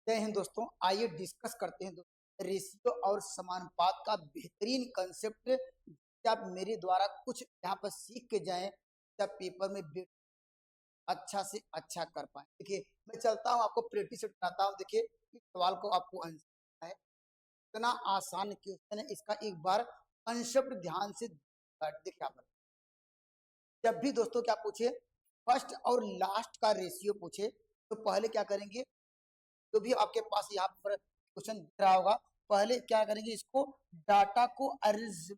जय हिंद दोस्तों, आइए डिस्कस करते हैं दोस्तों रेशियो और समानुपात का बेहतरीन कंसेप्ट। आप मेरे द्वारा कुछ यहाँ पर सीख के जाएं, जब पेपर में अच्छा से अच्छा कर पाए। देखिए मैं चलता हूँ, आपको प्रैक्टिस कराता हूँ। देखिए इस सवाल को आपको आंसर है, इतना आसान क्वेश्चन है, इसका एक बार कंसेप्ट ध्यान से देखिए। यहाँ पर जब भी दोस्तों क्या पूछे, फर्स्ट और लास्ट का रेशियो पूछे, तो पहले क्या करेंगे, जो भी आपके पास यहाँ पर क्वेश्चन दिख रहा होगा, पहले क्या करेंगे, इसको डाटा को अरेंज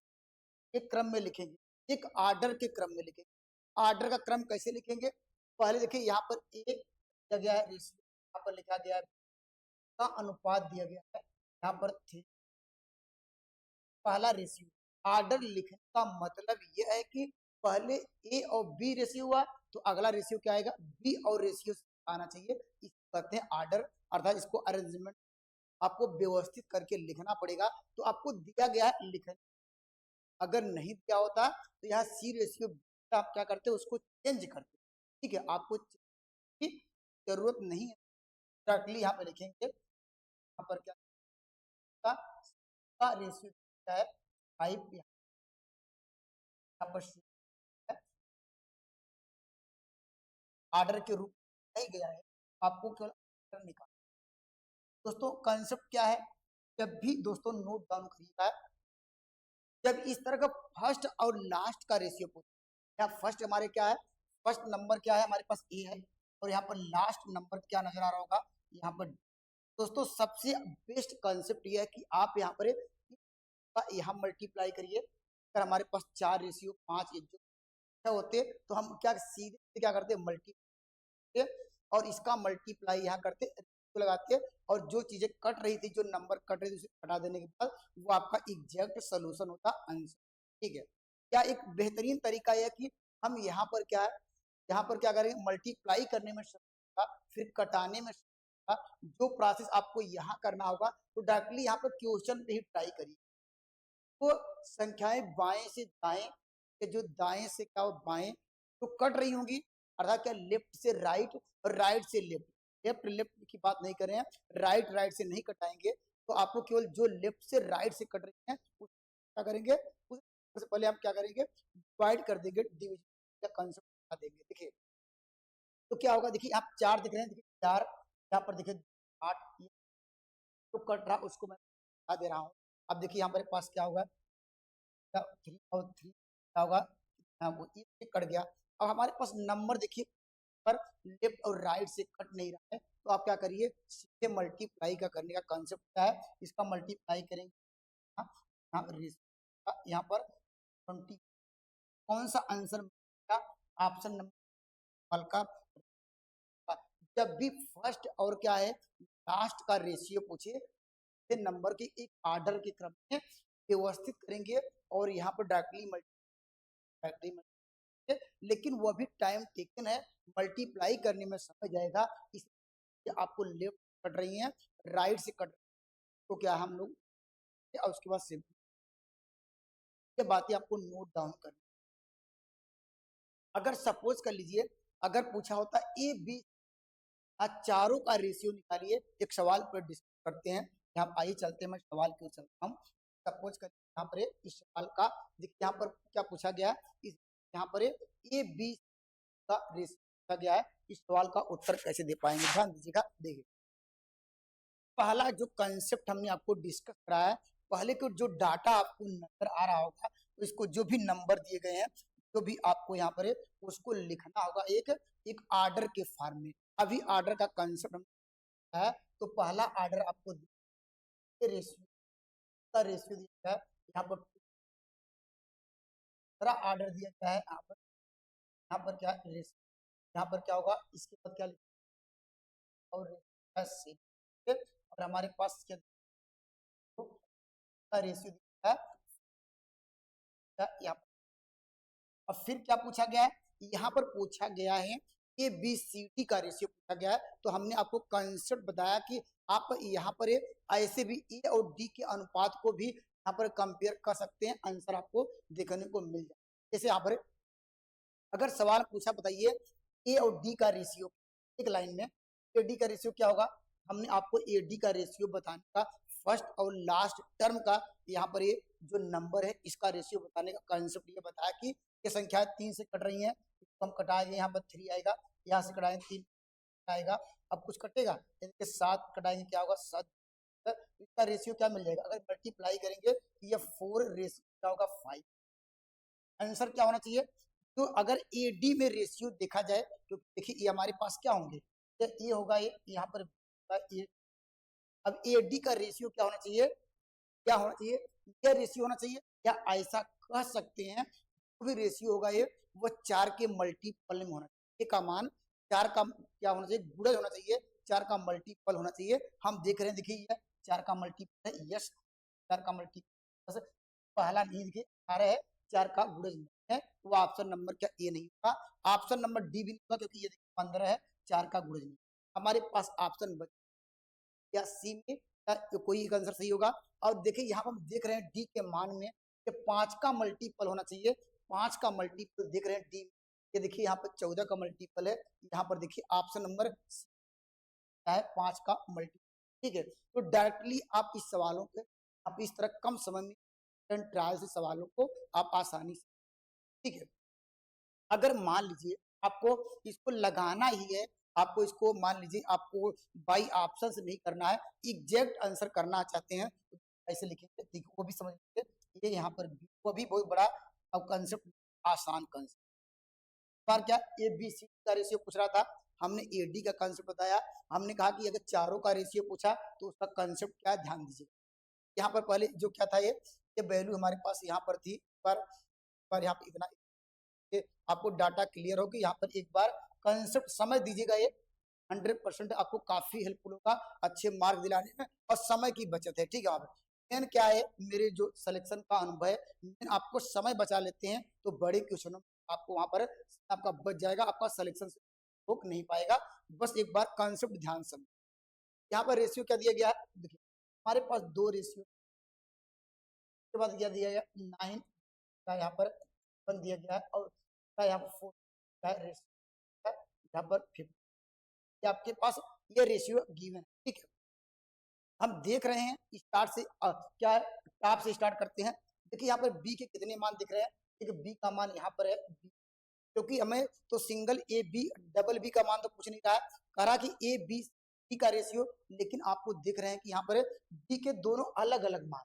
एक क्रम में लिखेंगे, एक ऑर्डर के क्रम में लिखेंगे। ऑर्डर का क्रम कैसे लिखेंगे, पहले देखिए यहाँ पर एक दिया गया है रेशियो, यहाँ पर लिखा गया है का अनुपात दिया गया है, यहाँ पर थी पहला रेशियो। ऑर्डर लिखने का मतलब यह है कि पहले ए और बी रेशियो हुआ, तो अगला रेशियो क्या आएगा, बी और रेशियो आना चाहिए। इसको कहते हैं ऑर्डर, अर्थात इसको अरेंजमेंट आपको व्यवस्थित करके लिखना पड़ेगा। तो आपको दिया गया है लिखने, अगर नहीं दिया होता तो यहाँ सी रेशियो आप क्या करते, उसको चेंज करते। ठीक है, आपको की जरूरत नहीं है, डायरेक्टली यहाँ पे लिखेंगे। यहाँ पर क्या का रेशियो है 5, यहाँ पर ऑर्डर के रूप में नहीं गया है, आपको केवल ऑर्डर निकालना। दोस्तों कंसेप्ट क्या है, जब भी दोस्तों नोट डाउन करिएगा, जब इस तरह का फर्स्ट और लास्ट का रेशियो पूछे, यहाँ फर्स्ट हमारे क्या है, फर्स्ट नंबर क्या है हमारे पास ए है, और यहाँ पर लास्ट नंबर क्या नजर आ रहा होगा यहाँ पर। दोस्तों सबसे बेस्ट कंसेप्ट ये है कि आप यहाँ पर यहाँ मल्टीप्लाई करिए। अगर हमारे पास 4 रेशियो 5 जो होते तो हम क्या सीधे क्या करते, मल्टीप्लाई, और इसका मल्टीप्लाई यहाँ करते लगाते, और जो चीजें कट रही थी, जो नंबर कट रही थी, उसे हटा देने के बाद वो आपका एग्जैक्ट सोल्यूशन होता आंसर। ठीक है, क्या एक बेहतरीन तरीका यह कि हम यहाँ पर क्या है, यहाँ पर क्या करेंगे, मल्टीप्लाई करने में फिर कटाने में, जो प्रोसेस आपको यहाँ करना होगा, तो डायरेक्टली यहाँ पर क्वेश्चन पे ही ट्राई करिए। तो संख्याएं बाएं से दाएं, जो दाएं से क्या बाएं तो कट रही होंगी, अर्थात क्या लेफ्ट से राइट और राइट से लेफ्ट। लेफ्ट लेफ्ट की बात नहीं कर रहे हैं, राइट राइट से नहीं कटाएंगे। तो आपको केवल जो लेफ्ट से राइट से कट रही है क्या करेंगे, उससे पहले आप क्या करेंगे, डिवाइड कर देंगे, डिवीजन का कंसेप्ट बता देंगे। देखिए तो क्या होगा, देखिए आप 4 दिख रहे हैं, देखिए 4, यहाँ पर देखिए 8 तो कट रहा, उसको मैं बता दे रहा हूँ। अब देखिए यहाँ पर पास क्या होगा, 3 और 3 क्या होगा, वो ये कट गया। अब हमारे पास नंबर देखिए पर लेफ्ट और राइट से कट नहीं रहा है, तो आप क्या करिए, सीधे मल्टीप्लाई का करने का कंसेप्ट क्या है, इसका मल्टीप्लाई करेंगे। यहाँ पर 20, कौन सा आंसर मिलेगा, ऑप्शन नंबर का। जब भी फर्स्ट और क्या है लास्ट का रेशियो पूछे, नंबर के एक ऑर्डर के क्रम में व्यवस्थित करेंगे, और यहाँ पर डायरेक्टली लेकिन वो भी टाइम टेकन है, मल्टीप्लाई करने में समय जाएगा। इसलिए आपको लेफ्ट कट रही है, राइट से कट, तो क्या हम लोग, और उसके बाद सिंपल ये बातें आपको नोट डाउन करनी। अगर सपोज कर लीजिए, अगर पूछा होता ए बी चारों का रेशियो निकालिए, एक सवाल पर डिस्कस करते हैं। यहाँ आइए चलते हैं, मैं सवाल क्यों चलता हूँ। सपोज कर यहाँ पर इस सवाल का देखिए, यहाँ पर क्या पूछा गया, इस यहाँ पर ए बी का रेशियो पूछा गया है। इस सवाल का उत्तर कैसे दे पाएंगे, ध्यान दीजिएगा। देखिए पहला जो कंसेप्ट हमने आपको डिस्कस कराया है, पहले को जो डाटा आपको नजर आ रहा होगा, तो इसको जो भी नंबर दिए गए हैं, जो भी आपको यहाँ पर उसको लिखना होगा एक ऑर्डर के फॉर्म में। अभी ऑर्डर का कंसेप्ट है, तो पहला ऑर्डर आपको रेशियो का रेशियो दिया है, यहाँ पर ऑर्डर दिया गया है। यहाँ पर क्या रेशियो, यहाँ पर क्या होगा, इसके बाद क्या और हमारे पास क्या रेशियो दिया है यहाँ। और फिर क्या पूछा गया है, यहाँ पर पूछा गया है ए बी सी डी का रेशियो पूछा गया है। तो हमने आपको कंसेप्ट बताया कि आप यहाँ पर ऐसे भी ए और डी के अनुपात को भी यहाँ पर कंपेयर कर सकते हैं, आंसर आपको देखने को मिल जाए। जैसे यहाँ पर अगर सवाल पूछा, बताइए ए और डी का रेशियो, एक लाइन में ए डी का रेशियो क्या होगा, हमने आपको एडी का रेशियो बताने का फर्स्ट और लास्ट टर्म का यहाँ पर ये जो नंबर है इसका रेशियो बताने का कंसेप्ट ये बताया कि ये संख्या 3 से कट रही है, तो हम कटाएंगे, यहाँ पर 3 आएगा, यहाँ से कटाएंगे 3 आएगा, अब कुछ कटेगा, इनके 7 कटाएंगे क्या होगा 7, इसका रेशियो क्या मिल जाएगा, अगर मल्टीप्लाई करेंगे तो ये 4 रेशियो क्या होगा 5। आंसर क्या होना चाहिए, तो अगर एडी में रेशियो देखा जाए तो देखिए ये हमारे पास क्या होंगे, ये होगा ये यहाँ पर ये, अब एडी का रेशियो क्या होना चाहिए, क्या होना चाहिए, क्या रेशियो होना चाहिए, क्या ऐसा कह सकते हैं जो भी रेशियो होगा ये वो 4 के मल्टीपल में होना चाहिए, का मान 4 का क्या होना चाहिए, गुणज होना चाहिए, 4 का मल्टीपल होना चाहिए। हम देख रहे हैं, देखिए ये 4 का मल्टीपल है, यस 4 का मल्टीपल पहला नहीं, देखिए 18 है, 4 का गुणज नहीं है, वो ऑप्शन नंबर क्या ए नहीं होगा, ऑप्शन नंबर डी भी नहीं होगा क्योंकि ये 15 है, 4 का गुणज नहीं। हमारे पास ऑप्शन या सी में कोई एक आंसर सही होगा। और देखिए यहाँ पर हम देख रहे हैं डी के मान में कि 5 का मल्टीपल होना चाहिए, 5 का मल्टीपल देख रहे हैं डी, ये देखिए यहाँ पर 14 का मल्टीपल है, यहाँ पर देखिए ऑप्शन नंबर है 5 का मल्टीपल, ठीक है। तो डायरेक्टली आप इस सवालों के आप इस तरह कम समय में ट्रायल से सवालों को आप आसानी से, ठीक है। अगर मान लीजिए आपको इसको लगाना ही है, आपको इसको मान लीजिए आपको बाई ऑप्शन से नहीं करना है, एग्जैक्ट आंसर करना चाहते हैं तो ऐसे लिखेंगे, देखिए वो भी समझ लीजिए, ये यहाँ पर वो भी बहुत बड़ा अब कंसेप्ट, आसान कंसेप्ट। बार क्या ए बी सी का रेशियो पूछ रहा था, हमने ए डी का कंसेप्ट बताया, हमने कहा कि अगर चारों का रेशियो पूछा तो उसका कंसेप्ट क्या है ध्यान दीजिए। यहाँ पर पहले जो क्या था, ये वैल्यू हमारे पास यहाँ पर थी, पर यहाँ पर इतना आपको डाटा क्लियर हो कि यहाँ पर एक बार कंसेप्ट समझ दीजिएगा, ये 100% आपको काफी हेल्पफुल होगा अच्छे मार्क दिलाने में, और समय की बचत है, ठीक है। आप मेन क्या है, मेरे जो सिलेक्शन का अनुभव है, आपको समय बचा लेते हैं तो बड़े क्वेश्चनों आपको वहां पर आपका बच जाएगा, आपका सिलेक्शन रुक नहीं पाएगा, बस एक बार कॉन्सेप्ट ध्यान समझ। यहाँ पर रेशियो क्या दिया गया है, देखिए हमारे पास 2 रेशियो के बाद क्या दिया गया 9 का यहाँ पर 1 दिया गया है, और यहाँ पर 4 का रेशियो यहाँ पर 50, आपके पास ये रेशियो गिवन है, ठीक है। हम देख रहे हैं स्टार्ट से क्या है, टॉप से स्टार्ट करते हैं, देखिए यहाँ पर बी के कितने मान दिख रहे हैं, ठीक है, बी का मान यहाँ पर है, क्योंकि हमें तो single A B double B का मान तो पूछ नहीं रहा है, कह रहा कि ए बी सी का रेशियो, लेकिन आपको दिख रहे हैं कि यहाँ पर बी के दोनों अलग अलग मान,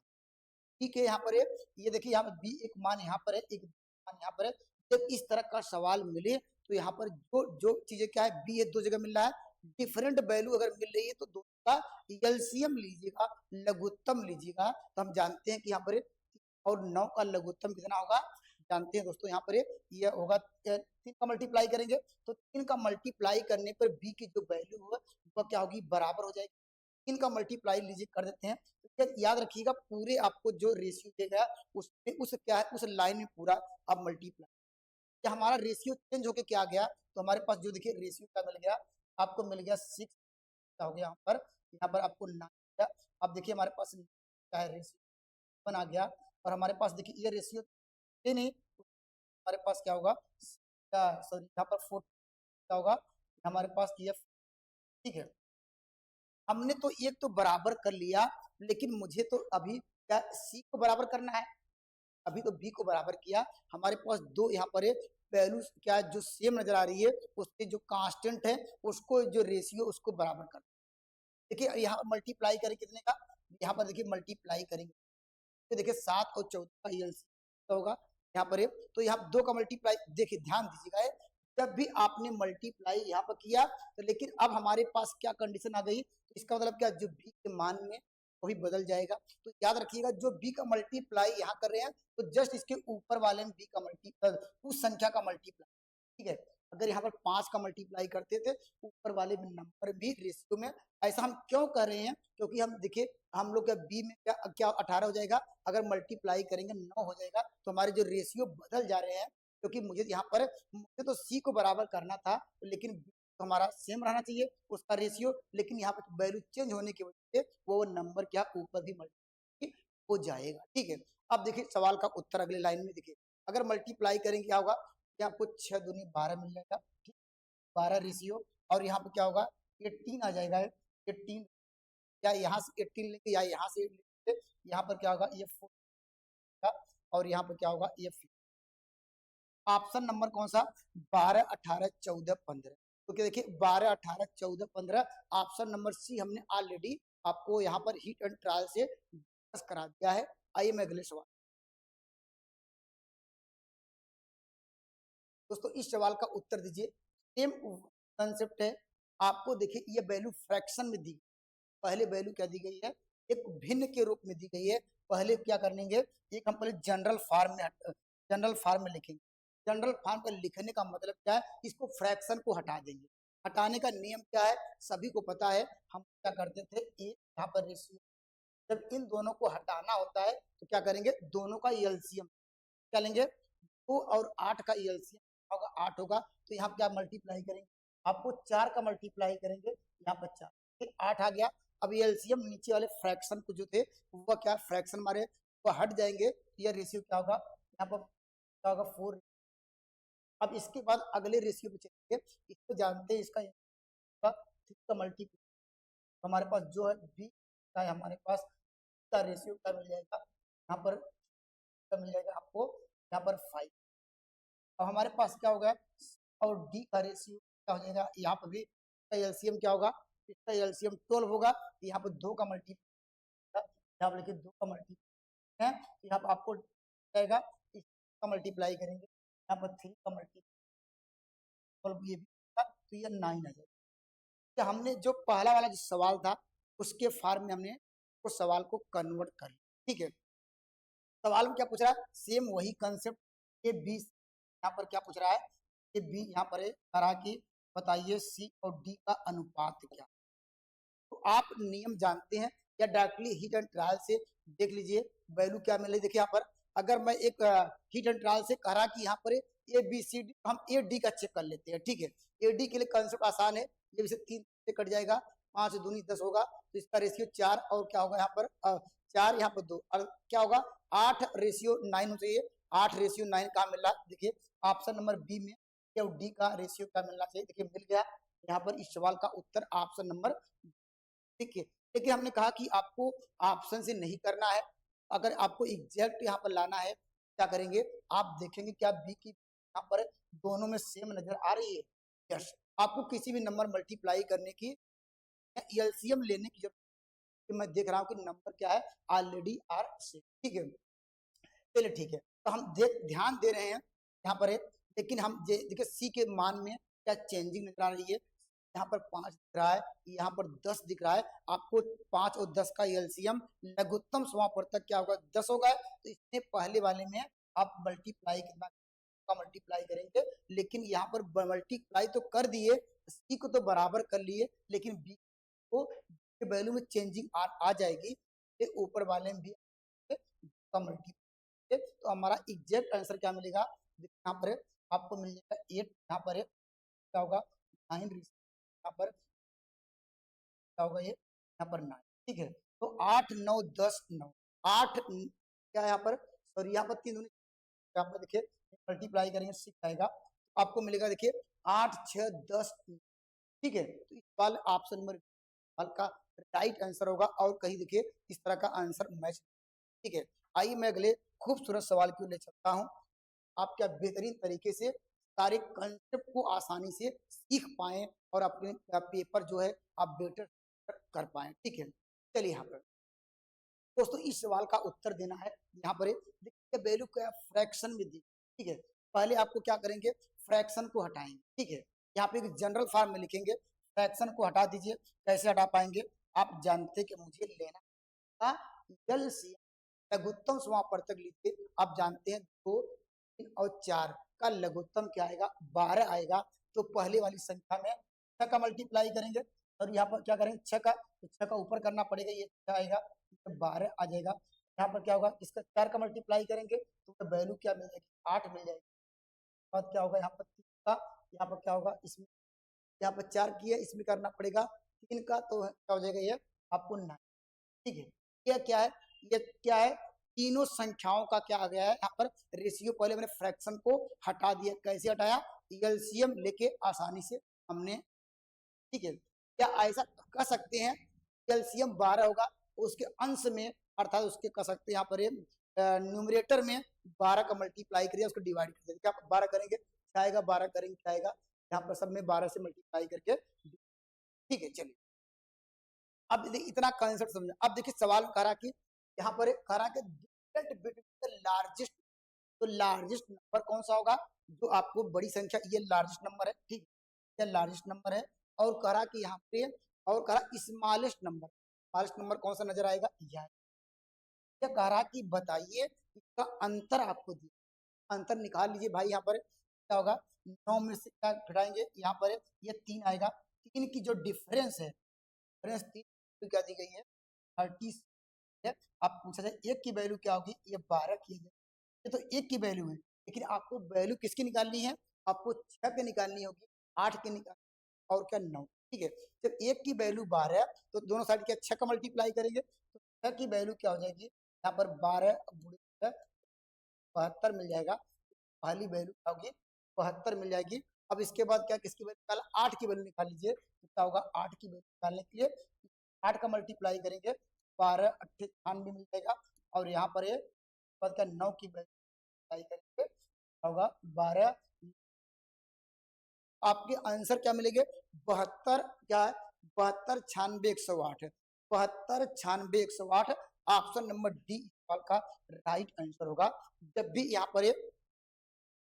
ठीक है, यहाँ पर ये देखिए यहाँ पर बी एक मान यहाँ पर है, एक मान यहाँ पर है, जब इस तरह का सवाल मिले तो यहाँ पर जो जो चीजें क्या है, बी है 2 जगह मिल रहा है, डिफरेंट वैल्यू अगर मिल रही है तो दोनों का एलसीएम लीजिएगा, लघुत्तम लीजिएगा, तो हम जानते हैं कि यहाँ पर और 9 का लघुत्तम कितना होगा जानते हैं दोस्तों, यहाँ पर ये होगा 3 का मल्टीप्लाई करेंगे तो 3 का मल्टीप्लाई करने पर बी की जो वैल्यू होगा वह क्या होगी, बराबर हो जाएगी। 3 का मल्टीप्लाई लीजिए कर देते हैं, तो याद रखिएगा पूरे आपको जो रेशियो देगा उसमें उस क्या है उस लाइन में पूरा आप मल्टीप्लाई, हमारा रेशियो चेंज होके क्या आ गया, तो हमारे पास जो देखिए रेशियो क्या मिल गया, आपको मिल गया 6 हो गया, यहाँ पर आपको 9 गया। अब देखिए हमारे पास क्या है, रेशियो 1 आ गया, और हमारे पास देखिए ये रेशियो नहीं, हमारे पास क्या होगा, सॉरी यहाँ पर 4 क्या होगा, हमारे पास ये, ठीक है। हमने तो एक तो बराबर कर लिया, लेकिन मुझे तो अभी क्या सी को बराबर करना है, अभी तो बी को बराबर किया, हमारे पास 2 यहाँ पर वैल्यू क्या जो सेम नजर आ रही है, उसके जो कांस्टेंट है उसको जो रेशियो उसको बराबर कर, देखिए यहाँ मल्टीप्लाई करें कितने का, यहाँ पर देखिए मल्टीप्लाई करेंगे तो देखिए 7 और 14 का एलसीएम होगा यहाँ पर तो यहाँ 2 का मल्टीप्लाई, देखिए ध्यान दीजिएगा, जब भी आपने मल्टीप्लाई यहाँ पर किया तो लेकिन अब हमारे पास क्या कंडीशन आ गई, तो इसका मतलब क्या जो बी के मान में वही बदल जाएगा, तो याद रखिएगा जो बी का मल्टीप्लाई यहाँ कर रहे हैं तो जस्ट इसके ऊपर वाले में बी का मल्टीप्लाई उस संख्या का मल्टीप्लाई, ठीक है। अगर यहाँ पर 5 का मल्टीप्लाई करते थे ऊपर वाले में नंबर भी रेशियो में, ऐसा हम क्यों कर रहे हैं, क्योंकि हम देखिए हम लोग का बी में क्या क्या 18 हो जाएगा, अगर मल्टीप्लाई करेंगे 9 हो जाएगा, तो हमारे जो रेशियो बदल जा रहे हैं, क्योंकि मुझे यहाँ पर मुझे तो सी को बराबर करना था, लेकिन तो हमारा सेम रहना चाहिए उसका रेशियो, लेकिन यहाँ पर वैल्यू चेंज होने की वजह से वो नंबर क्या ऊपर भी मल्टीप्लाई हो जाएगा, ठीक है। अब देखिए सवाल का उत्तर अगले लाइन में देखिए, अगर मल्टीप्लाई करेंगे क्या होगा, आपको 6 दूनी 12 मिल जाएगा, 12 रेशियो, और यहाँ पे क्या होगा 18 आ जाएगा, 18, या यहाँ से 18 लेंगे या यहाँ से 8 लेंगे, यहाँ पर क्या होगा ये 4 और यहाँ पर क्या होगा ये 5। ऑप्शन नंबर कौन सा? 12, 18, 14, 15। तो क्या देखिए 12, 18, 14, 15 ऑप्शन नंबर सी हमने ऑलरेडी आपको यहाँ पर हिट एंड ट्रायल से डिस्कस करा दिया है। आइए मैं अगले सवाल। दोस्तों इस सवाल का उत्तर दीजिए। सेम कंसेप्ट है। आपको देखिए ये वैल्यू फ्रैक्शन में दी, पहले वैल्यू क्या दी गई है? एक भिन्न के रूप में दी गई है। पहले क्या करेंगे, एक हम पहले जनरल फॉर्म में लिखेंगे। जनरल फॉर्म पर लिखने का मतलब क्या है? इसको फ्रैक्शन को हटा देंगे। हटाने का नियम क्या है? सभी को पता है। हम क्या करते थे, एक यहाँ पर रेशियो, जब इन दोनों को हटाना होता है तो क्या करेंगे, दोनों का एलसीएम क्या लेंगे, 2 और 8 का एलसीएम होगा 8 होगा, तो यहाँ क्या मल्टीप्लाई करेंगे, आपको 4 का मल्टीप्लाई करेंगे, यहाँ पर 4 फिर 8 आ गया। अब एलसीएम नीचे वाले फ्रैक्शन को जो थे वो क्या फ्रैक्शन हमारे वो हट जाएंगे, ये रेशियो क्या होगा, यहाँ पर क्या होगा 4। अब इसके बाद अगले रेशियो पे चलेंगे। इसको जानते हैं, इसका 3 का मल्टीप्लाई, हमारे पास जो है बी का है, हमारे पास का रेशियो क्या मिल जाएगा, यहाँ पर क्या मिल जाएगा आपको, यहाँ पर 5। अब हमारे पास क्या होगा, और डी का रेशियो क्या हो जाएगा, यहाँ पर भी इसका एलसीएम क्या होगा, इसका एलसीएम 12 होगा, यहाँ पर 2 का मल्टीप्लाई, यहाँ पर देखिए 2 का मल्टीप्लाई है, यहाँ पर आपको जाएगा इसका मल्टीप्लाई करेंगे, यहाँ पर 3 का मल्टीप्लाई, ये भी तो ये 9 आ जाएगा। कि हमने जो पहला वाला जो सवाल था उसके फॉर्म में हमने उस सवाल को कन्वर्ट कर लिया। ठीक है, सवाल में क्या पूछ रहा है, सेम वही कंसेप्ट, ये बी यहाँ पर क्या पूछ रहा है, ये बी यहाँ पर करा कि बताइए सी और डी का अनुपात क्या। तो आप नियम जानते हैं या डायरेक्टली हिट एंड ट्रायल से देख लीजिए वैल्यू क्या मिले। देखिए यहाँ पर अगर मैं एक हिट एंड ट्रायल से करा कि यहाँ पर ए बी सी डी, हम ए डी का चेक कर लेते हैं। ठीक है, ए डी के लिए कंसेप्ट आसान है, ये से 3 से कट जाएगा, 5 दूनी 10 होगा, तो इसका रेशियो 4 और क्या होगा यहाँ पर 4 यहाँ पर 2 और क्या होगा 8 रेशियो 9 हो चाहिए। 8 रेशियो 9 कहाँ मिल रहा है, देखिए ऑप्शन नंबर बी में क्या डी का रेशियो क्या मिलना चाहिए, देखिए मिल गया। यहाँ पर इस सवाल का उत्तर ऑप्शन नंबर, ठीक है। लेकिन हमने कहा कि आपको ऑप्शन से नहीं करना है, अगर आपको एग्जैक्ट यहाँ पर लाना है क्या करेंगे, आप देखेंगे क्या बी की यहाँ पर दोनों में सेम नजर आ रही है। यस, आपको किसी भी नंबर मल्टीप्लाई करने की एलसीएम लेने की जरूरत, मैं देख रहा हूँ कि नंबर क्या है ऑलरेडी आर सेम। ठीक है, चलिए ठीक है, तो हम ध्यान दे रहे हैं यहाँ पर है, लेकिन हम देखिए सी के मान में क्या चेंजिंग नजर आ रही है, यहाँ पर 5 दिख रहा है, यहाँ पर 10 दिख रहा है। आपको 5 और 10 का एलसीएम लघुत्तम समापवर्तक क्या होगा 10 होगा, तो इसमें पहले वाले में आप मल्टीप्लाई कितना का मल्टीप्लाई करेंगे, लेकिन यहाँ पर मल्टीप्लाई तो कर दिए, सी को तो बराबर कर लिए, लेकिन बी को वैल्यू में चेंजिंग आ जाएगी, ऊपर वाले में भी का मल्टीप्लाई, तो हमारा एग्जैक्ट आंसर क्या मिलेगा, यहाँ पर आपको मिल जाएगा 8, यहाँ पर क्या होगा 9, यहाँ पर क्या होगा ये यहाँ पर 9। ठीक है, तो 8 9 10 9 8 क्या यहाँ पर सॉरी यहाँ पर 3 यहाँ पर देखिए मल्टीप्लाई करेंगे 6 आएगा, तो आपको मिलेगा देखिए 8 6 10। ठीक है, तो इस वाले ऑप्शन नंबर का राइट आंसर होगा, और कहीं देखिए इस तरह का आंसर मैच। ठीक है, आइए मैं अगले खूबसूरत सवाल की ओर ले चलता हूँ, आप क्या बेहतरीन तरीके से सारे कंसेप्ट को आसानी से सीख पाएं और अपने पेपर जो है आप बेटर कर पाएं। ठीक है, चलिए यहाँ पर दोस्तों इस सवाल का उत्तर देना है, यहाँ पर देखिए वैल्यू क्या फ्रैक्शन में दी। ठीक है, पहले आपको क्या करेंगे, फ्रैक्शन को हटाएंगे। ठीक है, यहाँ पे एक जनरल फॉर्म में लिखेंगे, फ्रैक्शन को हटा दीजिए। कैसे हटा पाएंगे, आप जानते कि मुझे लेना था एलसीएम, लघुत्तम समापवर्तक लीजिए, आप जानते हैं 2 3 और 4 का लघुत्तम क्या आएगा 12 आएगा, तो पहले वाली संख्या में 6 का मल्टीप्लाई करेंगे, और यहाँ पर क्या करेंगे 6 का, तो 6 का ऊपर करना पड़ेगा, ये 6 आएगा, 12 आ जाएगा। यहाँ पर क्या होगा, इसका 4 का मल्टीप्लाई करेंगे तो वैल्यू क्या मिल जाएगी 8 मिल जाएगी। बाद क्या होगा यहाँ पर 3 का, यहाँ पर क्या होगा इसमें, यहाँ पर 4 की है, इसमें करना पड़ेगा 3 का, तो क्या हो जाएगा ये आपको 9। ठीक है, ये क्या है, ये क्या है, तीनों संख्याओं का क्या आ गया है यहाँ पर रेशियो, पहले मैंने फ्रैक्शन को हटा दिया, कैसे हटाया एलसीएम लेके आसानी से हमने। ठीक है, क्या ऐसा कह सकते हैं एलसीएम 12 होगा, उसके अंश में अर्थात उसके कह सकते हैं यहाँ पर न्यूमरेटर में 12 का मल्टीप्लाई करिए, उसको डिवाइड कर देंगे। क्या 12 करेंगे क्या आएगा, 12 करेंगे क्या आएगा, यहाँ पर सब में 12 से मल्टीप्लाई करके, ठीक है। चलिए अब इतना कंसेप्ट समझो। अब देखिए सवाल करा कि यहाँ पर करा कि डिफरेंट बिटवीन द लार्जेस्ट, तो लार्जेस्ट नंबर कौन सा होगा, जो आपको बड़ी संख्या, ये लार्जेस्ट नंबर है, ठीक है, ये लार्जेस्ट नंबर है। और करा कि यहाँ पे और करा स्मॉलेस्ट नंबर, स्मॉलेस्ट नंबर कौन सा नजर आएगा, यह करा कि बताइए इसका अंतर आपको दिया, अंतर निकाल लीजिए भाई। यहाँ पर क्या होगा, 9 में से क्या घटाएंगे, यहाँ पर ये 3 आएगा, 3 की जो डिफरेंस है, डिफरेंस 3 तो क्या दी गई है 30 है। आप पूछा जाए एक की वैल्यू क्या होगी, ये 12 की है, ये तो एक की वैल्यू है, लेकिन आपको वैल्यू किसकी निकालनी है, आपको 6 की निकालनी होगी, 8 की निकाल और क्या 9, ठीक है। जब एक की वैल्यू 12 है तो दोनों साइड क्या 6 का मल्टीप्लाई करेंगे, तो 6 की वैल्यू क्या हो जाएगी, यहाँ पर 12 72 मिल जाएगा, पहली वैल्यू क्या होगी 72 मिल जाएगी। अब इसके बाद क्या किसकी वैल्यू निकाला, 8 की वैल्यू निकाल लीजिए, तो क्या होगा 8 की वैल्यू निकालने के लिए 8 का मल्टीप्लाई करेंगे, 12 98 मिल जाएगा। और यहाँ पर बाद का 9 की वैल्यू मल्टीप्लाई करेंगे होगा 12, आपके आंसर क्या मिलेंगे 72, क्या है 72 96 108 है, 72 96 108 ऑप्शन नंबर डी सवाल का राइट आंसर होगा। जब भी यहाँ पर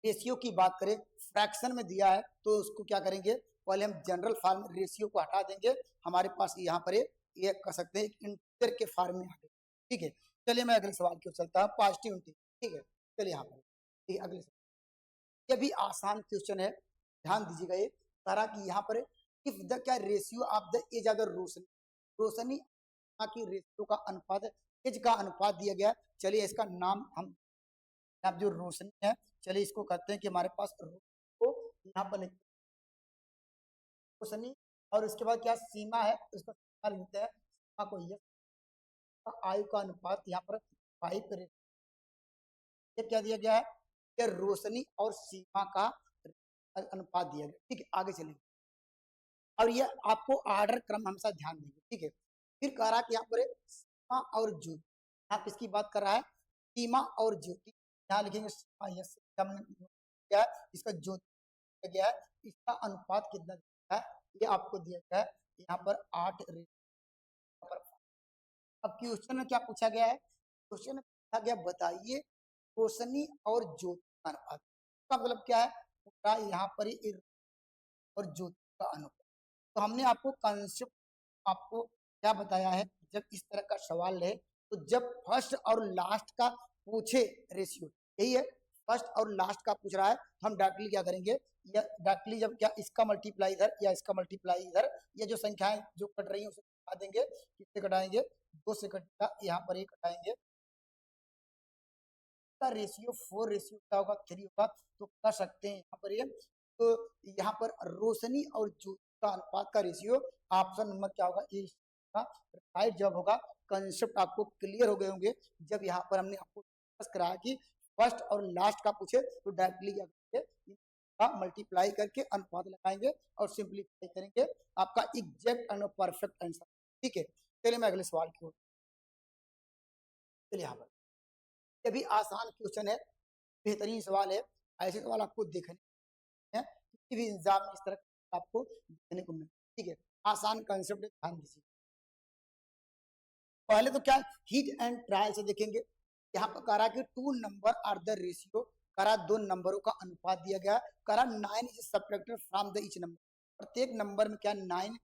रेशियो की बात करें, फ्रैक्शन में दिया है तो उसको क्या करेंगे, पहले हम जनरल फॉर्म रेशियो को हटा देंगे, हमारे पास यहाँ पर ये कह सकते हैं इंटीजर के फॉर्म में आ गए, ठीक है। चलिए मैं अगले सवाल की ओर चलता हूँ, पॉजिटिव इंटीजर, ठीक है। चलिए यहाँ पर अगले सवाल, ये भी आसान क्वेश्चन है, ध्यान दीजिएगा। ये सारा कि यहाँ पर इफ द क्या रेशियो ऑफ द एज अगर रोशनी, रोशनी की रेशियो का अनुपात, एज का अनुपात दिया गया। चलिए इसका नाम हम, अब जो रोशनी है, चलिए इसको कहते हैं कि हमारे पास को यहाँ पर रोशनी, और उसके बाद क्या सीमा है, उसका सीमा लिखते हैं, सीमा को ये आयु का अनुपात यहाँ पर 5 ये क्या दिया गया है, ये रोशनी और सीमा का अनुपात दिया गया, ठीक है। आगे चलेंगे और ये आपको ऑर्डर क्रम हमेशा ध्यान देंगे, ठीक है। फिर कह रहा है कि यहाँ पर सीमा और ज्योति, यहाँ किसकी बात कर रहा है, सीमा और ज्योति, यहाँ लिखेंगे सीमा, यस क्या है, इसका ज्योति गया है, इसका अनुपात कितना दिया है, ये आपको दिया गया है यहाँ पर 8 पर। अब क्वेश्चन में क्या पूछा गया है, क्वेश्चन में पूछा गया बताइए रोशनी और ज्योति का अनुपात, का मतलब क्या है, यहाँ पर और ज्योति का अनुपात। तो हमने आपको कंसेप्ट आपको क्या बताया है, जब इस तरह का सवाल है तो जब फर्स्ट और लास्ट का पूछे रेशियो, यही है फर्स्ट और लास्ट का पूछ रहा है, तो हम डायरेक्टली क्या करेंगे, या डायरेक्टली जब क्या इसका मल्टीप्लाई इधर या इसका मल्टीप्लाई इधर, ये जो संख्याएं जो कट रही है उसे कटा देंगे, किससे कटाएंगे 2 से कटेगा, यहाँ पर एक कटाएंगे, का रेशियो 4 रेशियो क्या होगा 3 होगा, तो कर सकते हैं यहाँ पर ये, तो यहाँ पर रोशनी और ज्योति का अनुपात का रेशियो ऑप्शन नंबर क्या होगा, ये राइट जवाब होगा। कंसेप्ट आपको क्लियर हो गए होंगे जब यहाँ पर हमने आपको डिस्कस कराया कि फर्स्ट और लास्ट का पूछे तो डायरेक्टली क्या करेंगे, मल्टीप्लाई करके अनुपात लगाएंगे और सिंप्लीफाई करेंगे, आपका एग्जैक्ट एंड परफेक्ट आंसर, ठीक है। चलिए मैं अगले सवाल की ओर, चलिए यहाँ पर ये भी आसान क्वेश्चन है, बेहतरीन सवाल है, ऐसे सवाल आपको देखने हैं किसी भी एग्जाम में, इस तरह आपको देखने को मिले, ठीक है। आसान कंसेप्ट, ध्यान दीजिए। पहले तो क्या हीट एंड ट्रायल से देखेंगे, यहाँ पर करा कि 2 नंबर आर द रेशियो, करा 2 नंबरों का अनुपात दिया गया, करा 9 is subtracted from the each number, प्रत्येक नंबर में क्या 9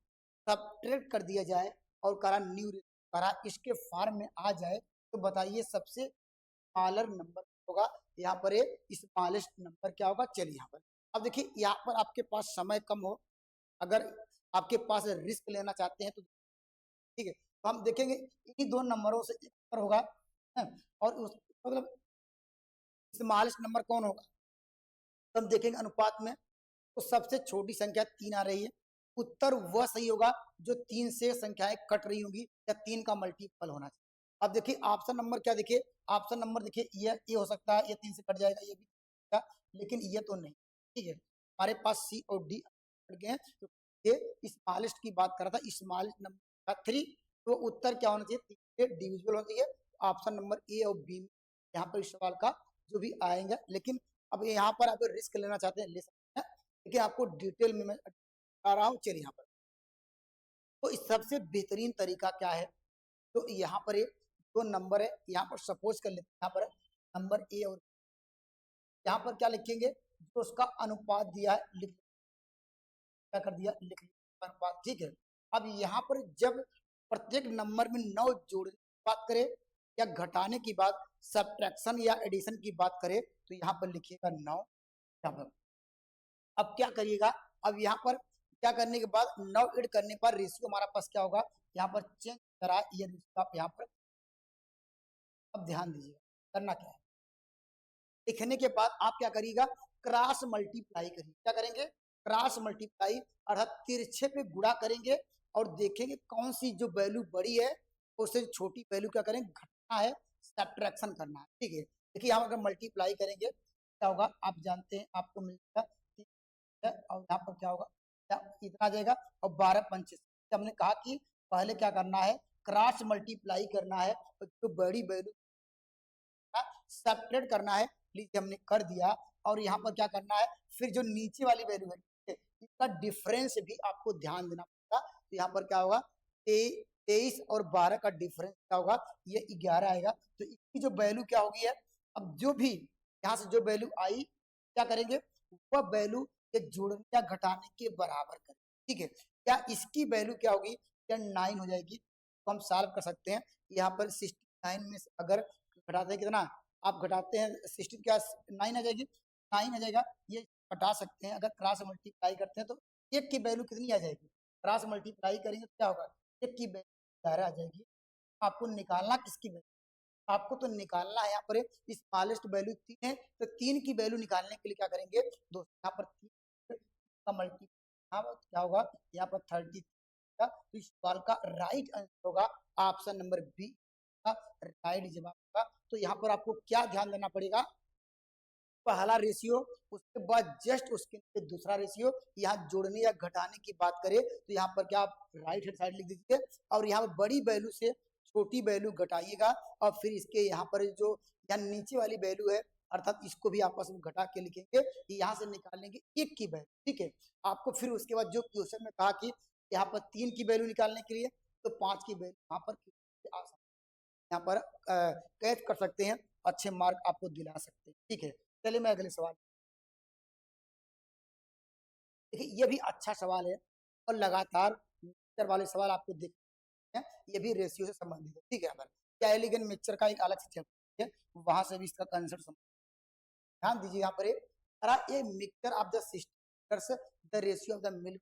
सब्ट्रैक्ट कर दिया जाए और करा न्यू, करा इसके फॉर्म में आ जाए, तो बताइए सबसे स्मॉलर नंबर होगा, यहाँ पर स्मॉलेस्ट नंबर क्या होगा। चलिए यहाँ पर अब देखिए, यहाँ पर आपके पास समय कम हो, अगर आपके पास रिस्क लेना चाहते हैं तो ठीक है, तो हम देखेंगे इन्हीं 2 नंबरों से एक नंबर होगा है? और उस मतलब स्मॉलेस्ट नंबर कौन होगा, तो हम देखेंगे अनुपात में, तो सबसे छोटी संख्या 3 आ रही है, उत्तर वह सही होगा जो 3 से संख्याएं कट रही होंगी या 3 का मल्टीपल होना चाहिए। अब देखिए ऑप्शन नंबर क्या, देखिए ऑप्शन नंबर देखिए ये हो सकता है, ये 3 से कट जाएगा, ये भी, लेकिन ये तो नहीं, ठीक है। हमारे पास सी और डी कट गए हैं, तो ये स्मॉलेस्ट की बात कर रहा था, स्मॉलेस्ट नंबर 3, तो उत्तर क्या होना चाहिए, 3 से डिविजिबल होना चाहिए। ऑप्शन नंबर ए और बी यहाँ पर इस सवाल का जो भी आएंगे, लेकिन अब यहाँ पर आप रिस्क लेना चाहते हैं ले सकते हैं, लेकिन आपको डिटेल में मैं बता रहा हूँ। चलिए यहाँ पर तो इस सबसे बेहतरीन तरीका क्या है, तो यहाँ पर ये दो नंबर है, यहाँ पर सपोज कर लेते हैं, यहाँ पर नंबर ए और यहाँ पर क्या लिखेंगे, जो उसका अनुपात दिया है लिख, क्या कर दिया, लिख लिया अनुपात, ठीक है। अब यहाँ पर जब प्रत्येक नंबर में 9 जोड़ने की बात करें या घटाने की बात, सब्ट्रैक्शन या एडिशन की बात करें, तो यहाँ पर लिखिएगा 9 यहाँ पर। अब क्या करिएगा, अब यहाँ पर क्या करने के बाद 9 ऐड करने पर रेशियो हमारा पास क्या होगा, यहाँ पर चेंज करा ये रेशियो आप यहाँ पर। अब ध्यान दीजिएगा करना क्या है, लिखने के बाद आप क्या करिएगा, क्रॉस मल्टीप्लाई करिए, क्या करेंगे, क्रॉस मल्टीप्लाई, अर्थात तिरछे पे गुणा करेंगे और देखेंगे कौन सी जो वैल्यू बड़ी है उससे छोटी वैल्यू क्या करें, घटाना है, सब्ट्रैक्शन करना है, ठीक है। देखिए यहाँ अगर मल्टीप्लाई करेंगे क्या होगा, आप जानते हैं आपको मिलेगा, और यहाँ पर क्या होगा, इतना आ जाएगा, और 12 पंचे हमने कहा कि पहले क्या करना है, क्रॉस मल्टीप्लाई करना है, और जो बड़ी वैल्यू सब्ट्रैक्ट करना है, प्लीज हमने कर दिया। और यहाँ पर क्या करना है, फिर जो नीचे वाली वैल्यू है इसका डिफरेंस भी आपको ध्यान देना पड़ेगा। तो यहाँ पर क्या होगा, 23 और 12 का डिफरेंस क्या होगा, ये 11 आएगा। तो इसकी जो वैल्यू क्या होगी है, अब जो भी यहाँ से जो वैल्यू आई क्या करेंगे, वह वैल्यू के जोड़ने या घटाने के बराबर करें, ठीक है। क्या इसकी वैल्यू क्या होगी, क्या 9 हो जाएगी, तो हम सॉल्व कर सकते हैं। यहाँ पर 69 में से अगर घटाते हैं कितना, आप घटाते हैं 60 क्या 9 आ जाएगी, 9 आ जाएगा, ये घटा सकते हैं। अगर क्रॉस मल्टीप्लाई करते हैं तो एक की वैल्यू कितनी आ जाएगी, क्रॉस मल्टीप्लाई करेंगे तो क्या होगा, एक की वैल्यू 11 आ जाएगी। आपको निकालना किसकी वैल्यू, आपको तो निकालना है यहाँ पर स्मॉलेस्ट वैल्यू 3 है, तो 3 की वैल्यू निकालने के लिए क्या करेंगे दोस्तों, यहाँ पर 3 का मल्टीप्लाई क्या होगा, यहाँ पर 30 का। तो इस सवाल का राइट आंसर होगा ऑप्शन नंबर बी का राइट जवाब होगा। तो यहाँ पर आपको क्या ध्यान देना पड़ेगा, पहला रेशियो, उसके बाद जस्ट उसके नीचे दूसरा रेशियो, यहाँ जोड़ने या घटाने की बात करें तो यहाँ पर क्या आप राइट हैंड साइड लिख दीजिए, और यहाँ पर बड़ी वैल्यू से छोटी वैल्यू घटाइएगा, और फिर इसके यहाँ पर जो यहाँ नीचे वाली वैल्यू है अर्थात इसको भी आपस में घटा के लिखेंगे, यहाँ से निकाल लेंगे एक की वैल्यू, ठीक है। आपको फिर उसके बाद जो क्वेश्चन में कहा कि यहाँ पर 3 की वैल्यू निकालने के लिए, तो 5 की वैल्यू यहाँ पर यहाँ पर कैच कर सकते हैं, अच्छे मार्क आपको दिला सकते हैं, ठीक है। चलिए मैं अगले सवाल, देखिए ये भी अच्छा सवाल है और लगातार मिक्सचर वाले सवाल आपको देखते हैं, ये भी रेशियो से संबंधित है, ठीक है। पर क्या एलिगेंट मिक्सचर का एक अलग से चैप्टर है, वहां से भी इसका कंसेप्ट ध्यान दीजिए। यहाँ पर ये mixture of the sisters the ratio of the milk,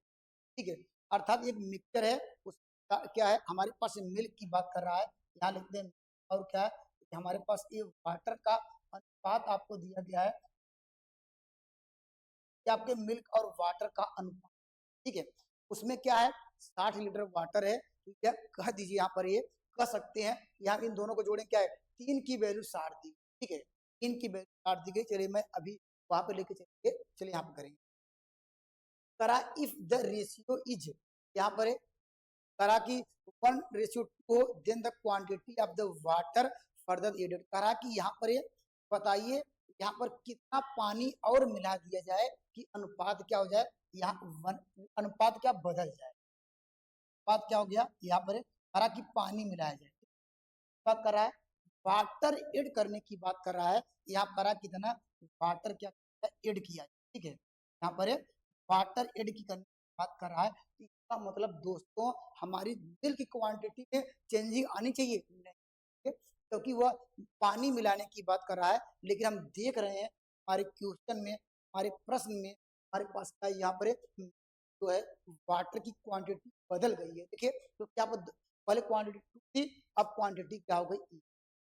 ठीक है। अर्थात एक मिक्सचर है, उसका क्या है, हमारे पास मिल्क की बात कर रहा है, यहाँ लिखते हैं, और क्या है हमारे पास ये वाटर का अनुपात आपको दिया गया है, कि आपके मिल्क और वाटर का अनुपात, ठीक है। उसमें क्या है 60 लीटर वाटर है, तो क्या कह दीजिए यहाँ पर ये कह सकते हैं, यहाँ इन दोनों को जोड़ें क्या है, 3 की वैल्यू 60 दी, ठीक है, 3 की वैल्यू 60 दी गई। चलिए मैं अभी वहां पे लेके चलिए, चलिए यहाँ पे करेंगे, करा इफ द रेशियो इज, यहाँ पर करा कि 1:2 then the quantity of the water further added, करा कि यहाँ पर बताइए यहाँ पर कितना पानी और मिला दिया जाए कि अनुपात क्या हो जाए, यहाँ अनुपात क्या बदल जाए, अनुपात क्या हो गया, यहाँ पर करा कि पानी मिलाया जाए, बात कर रहा है, वाटर एड करने की बात कर रहा है, यहाँ करा कितना वाटर क्या एड किया, ठीक है। यहाँ पर वाटर एड की करने की बात कर रहा है, इसका मतलब दोस्तों हमारी मिल्क की क्वांटिटी में चेंजिंग आनी चाहिए नहीं, क्योंकि वह पानी मिलाने की बात कर रहा है, लेकिन हम देख रहे हैं हमारे क्वेश्चन में, हमारे प्रश्न में हमारे पास क्या यहाँ पर जो है वाटर की क्वांटिटी बदल गई है, देखिए तो क्या पहले क्वांटिटी 2 थी, अब क्वांटिटी क्या हो गई,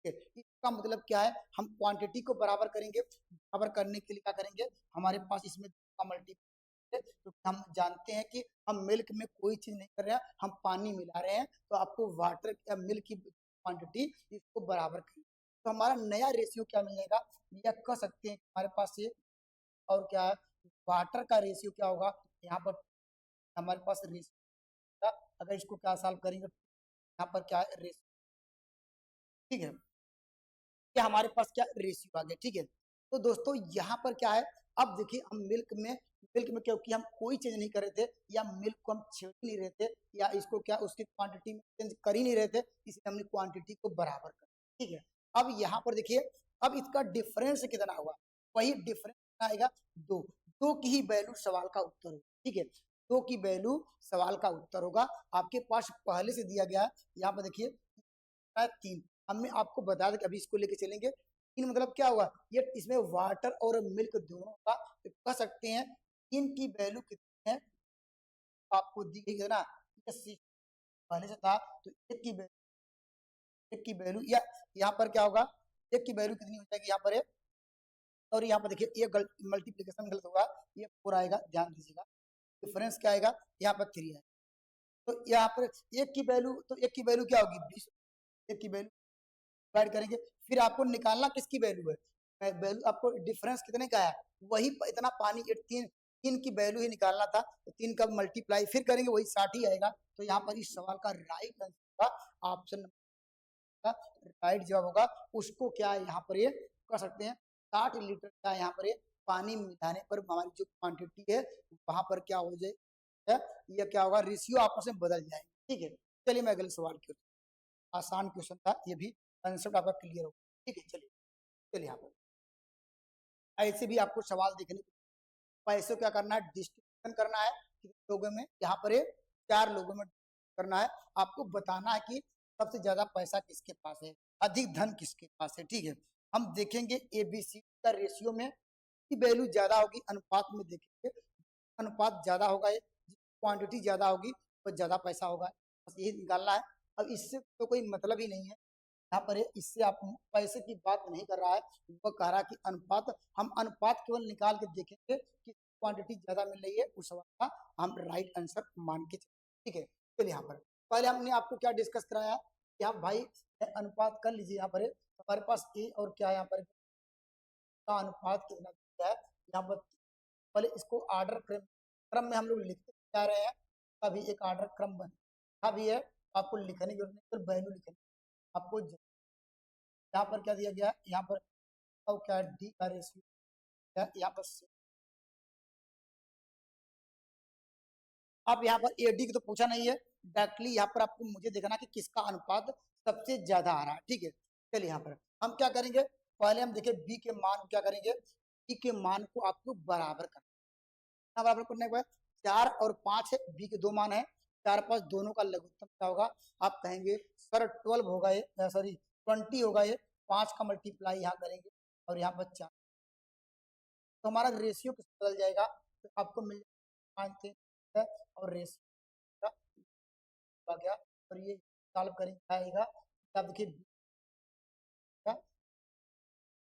इसका मतलब क्या है, हम क्वांटिटी को बराबर करेंगे, बराबर करने के लिए क्या करेंगे, हमारे पास इसमें मल्टीप्लाई, तो हम जानते हैं कि हम मिल्क में कोई चीज नहीं कर रहे हैं, हम पानी मिला रहे हैं, तो आपको वाटर या मिल्क की क्वांटिटी इसको बराबर करें, तो हमारा नया रेशियो क्या मिलेगा, या कह सकते हैं हमारे पास ये और क्या है, वाटर का रेशियो क्या होगा, यहाँ पर हमारे पास रेशियो, अगर इसको क्या सॉल्व करेंगे यहाँ पर क्या है रेशियो, ठीक है, क्या हमारे पास क्या रेशियो आ गया, ठीक है। तो दोस्तों यहाँ पर क्या है, अब देखिए हम मिल्क में क्योंकि हम कोई चेंज नहीं कर रहे थे या मिल्क को हम छेड़ नहीं रहे थे या इसको क्या उसकी क्वांटिटी में चेंज कर ही नहीं रहे थे, इसलिए हमने क्वांटिटी को बराबर कर, ठीक है। अब यहाँ पर देखिए अब इसका डिफरेंस कितना हुआ, वही डिफरेंस कितना आएगा, दो, दो की ही वैल्यू सवाल का उत्तर होगा, ठीक है, दो की वैल्यू सवाल का उत्तर होगा। आपके पास पहले से दिया गया है, यहाँ पर देखिए तीन, हमने आपको बता दें कि अभी इसको लेके चलेंगे, तीन मतलब क्या होगा, ये इसमें वाटर और मिल्क दोनों का, तो कह सकते हैं तीन की वैल्यू कितनी है, आपको दी गई है ना, पहले से था, तो एक की वैल्यू या यहाँ पर क्या होगा, एक की वैल्यू कितनी हो जाएगी यहाँ पर है, और यहाँ पर देखिए ये मल्टीप्लीकेशन गलत होगा, ये 4 आएगा, ध्यान दीजिएगा, डिफरेंस क्या आएगा, यहाँ पर 3 है, तो यहाँ पर एक की वैल्यू, तो एक की वैल्यू क्या होगी 20, एक की वैल्यू डिवाइड करेंगे, फिर आपको निकालना किसकी वैल्यू है, वैल्यू आपको डिफरेंस कितने का है, वही इतना पानी, तीन, तीन की वैल्यू ही निकालना था, तो तीन का मल्टीप्लाई फिर करेंगे वही 60 ही आएगा। तो यहाँ पर इस सवाल का राइट आंसर होगा ऑप्शन का, राइट जवाब होगा उसको क्या यहाँ पर ये कर सकते हैं, 60 लीटर का यहाँ पर ये पानी मिलाने पर हमारी जो क्वांटिटी है वहां पर क्या हो जाए, ये क्या होगा, रेशियो आपस में बदल जाएगा, ठीक है। चलिए मैं अगले सवाल की, आसान क्वेश्चन था ये भी, कंसेप्ट आपका क्लियर होगा, ठीक है। चलिए चलिए यहाँ पर ऐसे भी आपको सवाल देखने को, पैसे क्या करना है, डिस्ट्रीब्यूशन करना है कितने लोगों में, यहाँ पर 4 लोगों में करना है, आपको बताना है कि सबसे ज्यादा पैसा किसके पास है, अधिक धन किसके पास है, ठीक है। हम देखेंगे एबीसी का रेशियो में की वैल्यू ज्यादा होगी, अनुपात में देखेंगे अनुपात ज्यादा होगा, क्वांटिटी ज्यादा होगी तो ज्यादा पैसा होगा, बस यही निकालना है। अब इससे तो कोई मतलब ही नहीं है यहाँ पर, इससे आप पैसे की बात नहीं कर रहा है, वो कह रहा है कि अनुपात, हम अनुपात केवल निकाल के देखेंगे कि क्वांटिटी ज्यादा मिल रही है, उस सवाल का हम राइट आंसर मान के चलें, ठीक है। चलिए यहाँ पर पहले हमने आपको क्या डिस्कस कराया कि आप भाई अनुपात कर लीजिए, यहाँ पर हमारे पास ए और क्या यहाँ पर का अनुपात कितना दिया है, यहाँ पर पहले इसको ऑर्डर क्रम में हम लोग लिखते जा रहे हैं, तभी एक ऑर्डर क्रम बना भी है, आपको लिखने की जरूरत नहीं, वैल्यू लिखने आपको, यहाँ पर क्या दिया गया, यहाँ पर क्या डी का रेशियो, यहाँ पर आप यहाँ पर एडी की तो पूछा नहीं है, डायरेक्टली यहाँ पर आपको मुझे देखना कि किसका अनुपात सबसे ज्यादा आ रहा है, ठीक है। चलिए यहाँ पर हम क्या करेंगे, पहले हम देखें बी के मान को, क्या करेंगे बी के मान को आपको बराबर करना, बराबर करने के बाद 4 और 5 है, बी के 2 मान है, 4 5 दोनों का लघुत्तम क्या होगा, आप कहेंगे सर 12 होगा ये, सॉरी 20 होगा ये, 5 का मल्टीप्लाई यहाँ करेंगे और यहाँ पर 4, तो हमारा रेशियो बदल जाएगा, तो आपको मिल जाएगा और रेशियो आ गया, और ये सॉल्व करेंगे आएगा, अब देखिए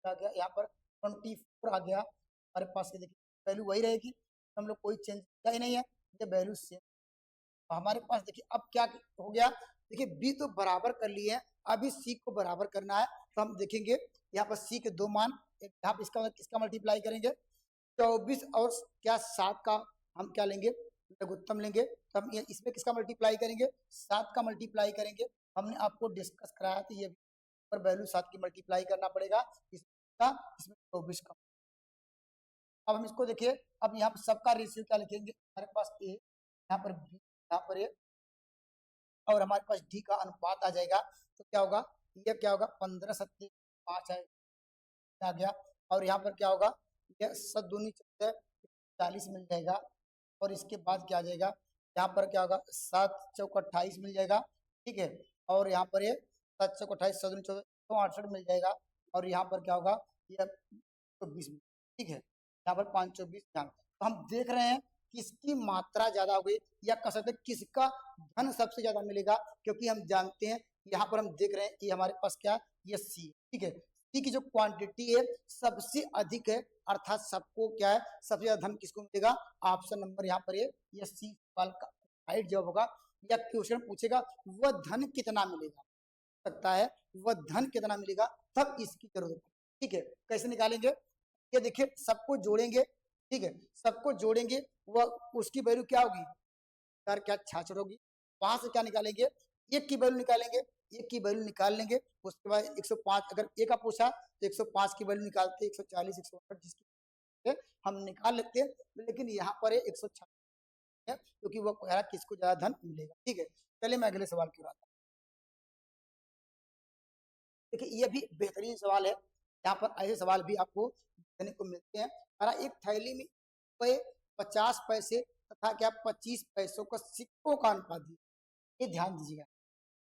आ गया यहाँ पर 24 आ गया हमारे पास, ये देखिए वैल्यू वही रहेगी, तो हम लोग कोई चेंज किया ही नहीं है, ये वैल्यू सेम, तो हमारे पास देखिए अब क्या हो गया, देखिए बी तो बराबर कर लिए हैं, अभी सी को बराबर करना है, तो हम देखेंगे यहाँ पर सी के 2 मान, यहाँ पर इसका मल्टीप्लाई करेंगे, 24 और क्या 7 का हम क्या लेंगे, लघुत्तम लेंगे, तो हम इसमें किसका मल्टीप्लाई करेंगे, 7 का मल्टीप्लाई करेंगे, हमने आपको डिस्कस कराया था ये पर वैल्यू 7 की मल्टीप्लाई करना पड़ेगा, इसमें 24 का, अब हम इसको देखिए, अब यहाँ पर सबका रेशियो क्या लिखेंगे, हमारे पास ए, यहाँ पर बी, यहाँ पर ए, और हमारे पास डी का अनुपात आ जाएगा, तो क्या होगा, ये क्या होगा 15 7 5 आ गया, और यहाँ पर क्या होगा, ये 7 दूनी 40 मिल जाएगा, और इसके बाद क्या आ जाएगा, यहाँ पर क्या होगा 7 चौक 28 मिल जाएगा, ठीक है, और यहाँ पर ये 7 चौक 28 7 दूनी 68 मिल जाएगा, और यहाँ पर क्या होगा ये 24, ठीक है, यहाँ पर 524 ध्यान, तो हम देख रहे हैं किसकी मात्रा ज्यादा हो गई, या कह सकते हैं किसका धन सबसे ज्यादा मिलेगा, क्योंकि हम जानते हैं यहाँ पर हम देख रहे हैं कि हमारे पास क्या ये सी, ठीक है, सी की जो क्वांटिटी है सबसे अधिक है, अर्थात सबको क्या है सबसे ज्यादा धन किसको मिलेगा, ऑप्शन नंबर यहाँ पर ये सी सवाल का राइट जवाब होगा, या क्वेश्चन पूछेगा वह धन कितना मिलेगा, सकता है वह धन कितना मिलेगा, तब इसकी जरूरत है, ठीक है। कैसे निकालेंगे, ये देखिए सबको जोड़ेंगे, ठीक है, सबको जोड़ेंगे, वह उसकी वैल्यू क्या होगी, चार क्या छाछड़ होगी, वहां से क्या निकालेंगे, एक की वैल्यू निकालेंगे, एक की वैल्यू निकाल लेंगे, उसके बाद 105, अगर ए का पूछा तो 105 की वैल्यू निकालते, 140, 168 जिसकी हम निकाल लेते हैं, लेकिन यहाँ पर 106 है क्योंकि वो कह रहा किसको ज्यादा धन मिलेगा। ठीक है, चलिए मैं अगले सवाल की ओर आता हूं। देखिए ये भी बेहतरीन सवाल है, यहाँ पर ऐसे सवाल भी आपको देखने को मिलते हैं। एक थैली में 50 पैसे तथा क्या 25 पैसों का सिक्कों का अनुपात दिया, ये ध्यान दीजिएगा।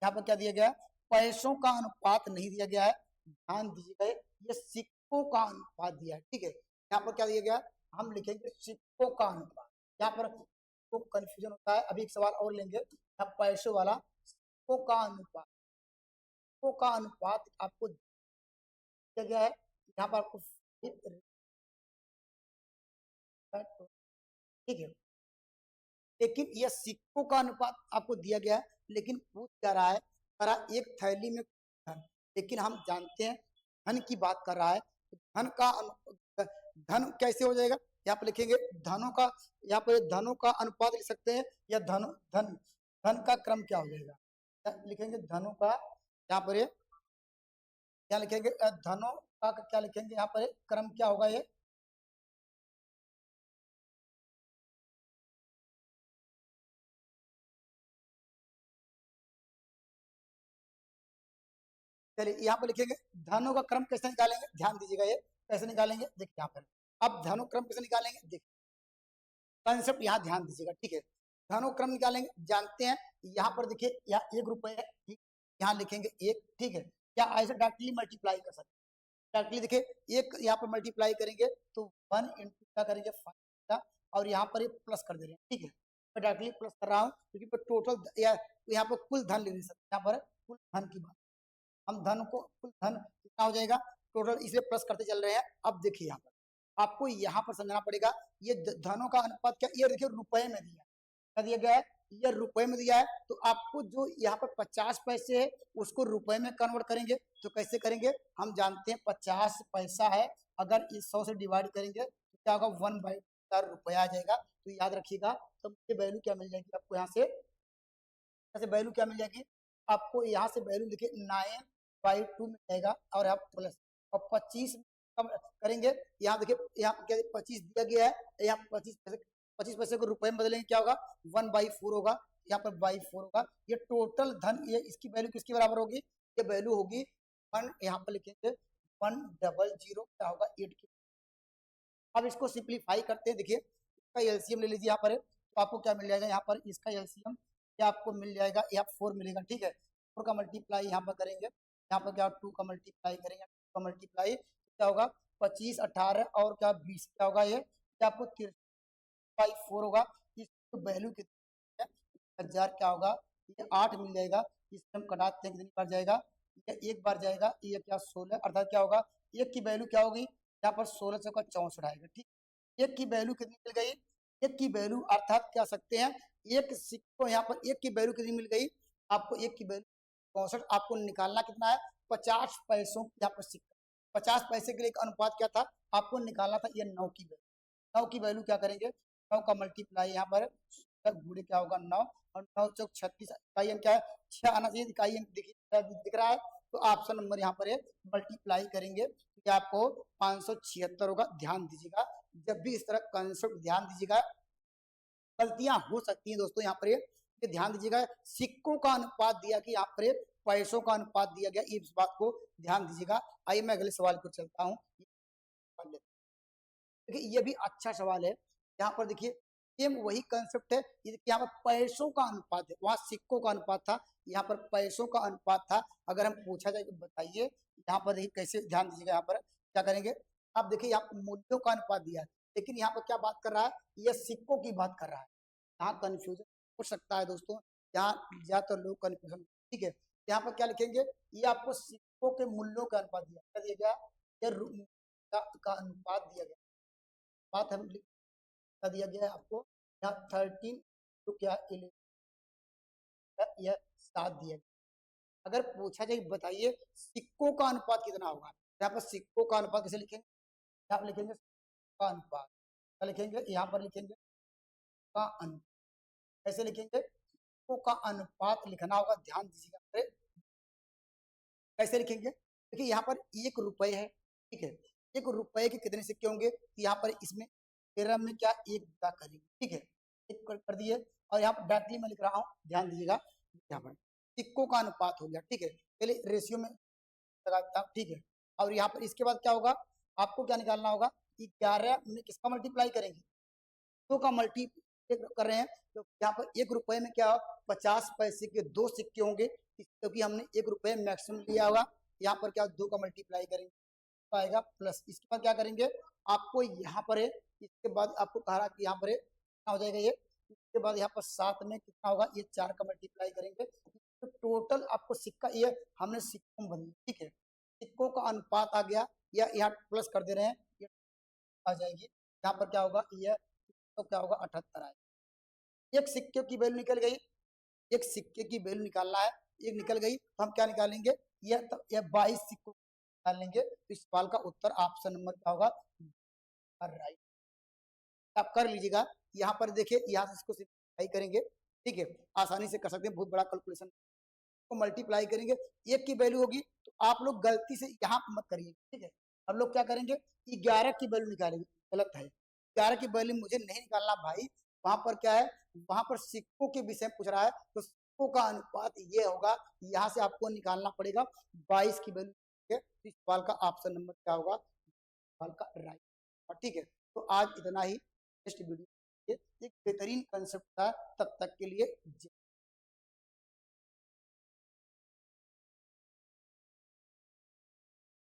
यहाँ पर क्या दिया गया, पैसों का अनुपात नहीं दिया गया है, ध्यान दीजिएगा, ये सिक्कों का अनुपात दिया है। ठीक है, यहाँ पर क्या दिया गया, हम लिखेंगे सिक्कों का अनुपात। यहाँ पर तो कंफ्यूजन होता है, अभी एक सवाल और लेंगे, यहाँ पैसों वाला सिक्कों का अनुपात, सिक्कों का अनुपात आपको दिया गया है, यहाँ पर आपको ठीक है, लेकिन यह सिक्कों का अनुपात आपको दिया गया है, लेकिन पूछ क्या रहा है, करा एक थैली में धन, लेकिन हम जानते हैं धन की बात कर रहा है, तो धन का धन कैसे हो जाएगा, यहाँ पर लिखेंगे धनों का, यहाँ पर धनों का अनुपात लिख सकते हैं, या धन धन धन का क्रम क्या हो जाएगा, लिखेंगे धनों का, यहाँ पर क्या लिखेंगे, धनों का क्या लिखेंगे, यहाँ पर क्रम क्या होगा, ये चलिए यहाँ पर लिखेंगे धनों का क्रम कैसे निकालेंगे, ध्यान दीजिएगा, ये कैसे निकालेंगे, देखिए यहाँ पर अब धनों क्रम कैसे निकालेंगे, देखिए कंसेप्ट यहाँ ध्यान दीजिएगा। ठीक है, धनों क्रम निकालेंगे, जानते हैं यहाँ पर देखिए, यहाँ 1 रुपए है, ठीक, यहाँ लिखेंगे 1, ठीक है, क्या ऐसे डायरेक्टली मल्टीप्लाई कर सकते हैं, डायरेक्टली देखिए एक यहाँ पर मल्टीप्लाई करेंगे तो 1 इंटू क्या करेंगे 5 और यहाँ पर प्लस कर दे रहे हैं। ठीक है, मैं डायरेक्टली प्लस कर रहा हूँ क्योंकि टोटल यहाँ पर कुल धन ले नहीं सकते, यहाँ पर कुल धन की बात, हम धन को कुल धन कितना हो जाएगा टोटल, इसलिए प्लस करते चल रहे हैं। अब देखिए यहाँ पर आपको यहाँ पर समझना पड़ेगा, ये धनों का अनुपात क्या, ये देखिए रुपए में दिया, क्या दिया गया है, ये रुपए में दिया है, तो आपको जो यहाँ पर 50 पैसे है उसको रुपए में कन्वर्ट करेंगे, तो कैसे करेंगे, हम जानते हैं 50 पैसा है, अगर इस 100 से डिवाइड करेंगे तो क्या होगा 1/4 रुपया आ जाएगा, तो याद रखिएगा, तो मुझे वैल्यू क्या मिल जाएगी आपको, यहाँ से वैल्यू क्या मिल जाएगी, आपको यहाँ से वैल्यू देखिए 9/2 मिल जाएगा, और आप प्लस और 25 करेंगे, यहाँ देखिए यहाँ क्या 25 दिया गया है, यहाँ 25 पैसे को रुपए में बदलेंगे क्या होगा 1/4 होगा, यहाँ पर बाई 4 होगा, ये टोटल धन, ये इसकी वैल्यू किसके बराबर होगी, ये वैल्यू होगी 1, यहाँ पर लिखेंगे 100 क्या होगा 8 की। अब इसको सिंप्लीफाई करते हैं, देखिए इसका एलसीएम ले लीजिए, यहाँ पर तो आपको क्या मिल जाएगा, यहाँ पर इसका एलसीएम क्या आपको मिल जाएगा, यहाँ 4 मिलेगा। ठीक है, 4 का मल्टीप्लाई यहाँ पर करेंगे, यहाँ पर क्या 2 का मल्टीप्लाई करेंगे, 2 का मल्टीप्लाई क्या होगा 25, 18 और क्या 20, क्या होगा ये क्या आपको 3/4 होगा, इसकी वैल्यू कितनी है 1000, क्या होगा ये 8 मिल जाएगा, इससे हम कटाते हैं कितनी बार जाएगा, ये एक बार जाएगा, ये क्या 16, अर्थात क्या होगा एक की वैल्यू क्या होगी, यहाँ पर 1664 आएगा। ठीक, एक की वैल्यू कितनी मिल गई, एक की वैल्यू अर्थात कह सकते हैं एक सिक्को, यहाँ पर एक की वैल्यू कितनी मिल गई आपको, एक की वैल्यू 64, आपको निकालना कितना है 50 पैसों, यहाँ पर सिक्का 50 पैसे के लिए एक अनुपात क्या था आपको निकालना था, ये 9 की वैल्यू, 9 की वैल्यू क्या करेंगे 9 का मल्टीप्लाई यहाँ पर गुड़े क्या होगा 9 और 9 चौक 36, इकाई अंक क्या है 6 आना चाहिए, इकाई अंक दिख रहा है, तो ऑप्शन नंबर यहाँ पर मल्टीप्लाई करेंगे तो आपको 576 होगा। ध्यान दीजिएगा, जब भी इस तरह कंसेप्ट ध्यान दीजिएगा, गलतियां हो सकती हैं दोस्तों, यहाँ पर ये ध्यान दीजिएगा, सिक्कों का अनुपात दिया कि यहाँ पर पैसों का अनुपात दिया गया, इस बात को ध्यान दीजिएगा। आइए मैं अगले सवाल को चलता हूँ, देखिए ये भी अच्छा सवाल है, यहाँ पर देखिए सेम वही कंसेप्ट है, यहाँ पर पैसों का अनुपात है, वहां सिक्कों का अनुपात था, यहाँ पर पैसों का अनुपात था, अगर हम पूछा जाए तो बताइए, यहाँ पर देखिए कैसे, ध्यान दीजिएगा यहाँ पर क्या करेंगे, आप देखिए यहाँ पर मूल्यों का अनुपात दिया है, लेकिन यहाँ पर क्या बात कर रहा है, यह सिक्कों की बात कर रहा है, यहाँ कंफ्यूजन हो सकता है दोस्तों, यहाँ ज्यादातर लोग कंफ्यूजन, ठीक है, यहाँ पर क्या लिखेंगे, ये आपको सिक्कों के मूल्यों का अनुपात दिया, क्या दिया गया, का अनुपात दिया गया, बात हम दिया गया है आपको, यहाँ 13 तो क्या 11 यह 7 दिया गया, अगर पूछा जाए बताइए सिक्कों का अनुपात कितना होगा, यहाँ पर सिक्कों का अनुपात कैसे लिखेंगे, यहाँ पर लिखेंगे का अनुपात, क्या लिखेंगे यहाँ पर लिखेंगे का अनुपात, कैसे लिखेंगे, सिक्कों का अनुपात लिखना होगा, ध्यान दीजिएगा। कैसे लिखेंगे, देखिए यहाँ पर 1 रुपए है, ठीक है, 1 रुपए के कितने सिक्के होंगे, तो यहाँ पर इसमें 13 में क्या 1 गुणा करेंगे, ठीक है, 1 कर दिए। और यहाँ पर डायरेक्टली मैं लिख रहा हूँ, ध्यान दीजिएगा, यहाँ पर सिक्कों का अनुपात हो गया, ठीक है, पहले रेशियो में लगाता, ठीक है। और यहाँ पर इसके बाद क्या होगा, आपको क्या निकालना होगा, 11 में किसका मल्टीप्लाई करेंगे, दो का मल्टी कर रहे हैं, तो यहाँ पर 1 रुपए में क्या 50 पैसे के 2 सिक्के होंगे, क्योंकि हमने 1 रुपए मैक्सिमम लिया होगा। यहाँ पर क्या 2 का मल्टीप्लाई करेंगे तो आएगा प्लस, इसके बाद क्या करेंगे, आपको यहाँ पर है, इसके बाद आपको कह रहा कि यहाँ पर है कितना हो जाएगा ये, इसके बाद यहाँ पर 7 में कितना होगा, ये 4 का मल्टीप्लाई करेंगे, तो टोटल आपको सिक्का ये हमने सिक्कों बन, ठीक है, सिक्कों का अनुपात आ गया, या यहाँ प्लस कर दे रहे हैं, ये आ जाएगी, यहाँ पर क्या होगा, ये तो क्या होगा 78 आएगा। एक सिक्के की वैल्यू निकल गई, एक सिक्के की वैल्यू निकालना है, एक निकल गई, तो हम क्या निकालेंगे, यह 22 सिक्कों निकाल लेंगे। तो इस सवाल का उत्तर ऑप्शन नंबर क्या होगा, राइट। आप कर लीजिएगा, यहाँ पर देखिए, यहाँ से इसको सिंप्लीफाई करेंगे, ठीक है, आसानी से कर सकते हैं, बहुत बड़ा कैलकुलेशन को मल्टीप्लाई करेंगे, एक की वैल्यू होगी, तो आप लोग गलती से यहाँ मत करिए, ठीक है, हम लोग क्या करेंगे, 11 की वैल्यू निकालेंगे, गलत है, 11 की वैल्यू मुझे नहीं निकालना भाई, वहां पर क्या है, वहां पर सिक्कों के विषय पूछ रहा है, तो सिक्कों का अनुपात ये होगा, यहाँ से आपको निकालना पड़ेगा 22 की वैल्यू, इस सवाल का ऑप्शन नंबर क्या होगा, सवाल का राइट, ठीक है। तो आज इतना ही, नेक्स्ट वीडियो एक बेहतरीन कंसेप्ट था, तब तक के लिए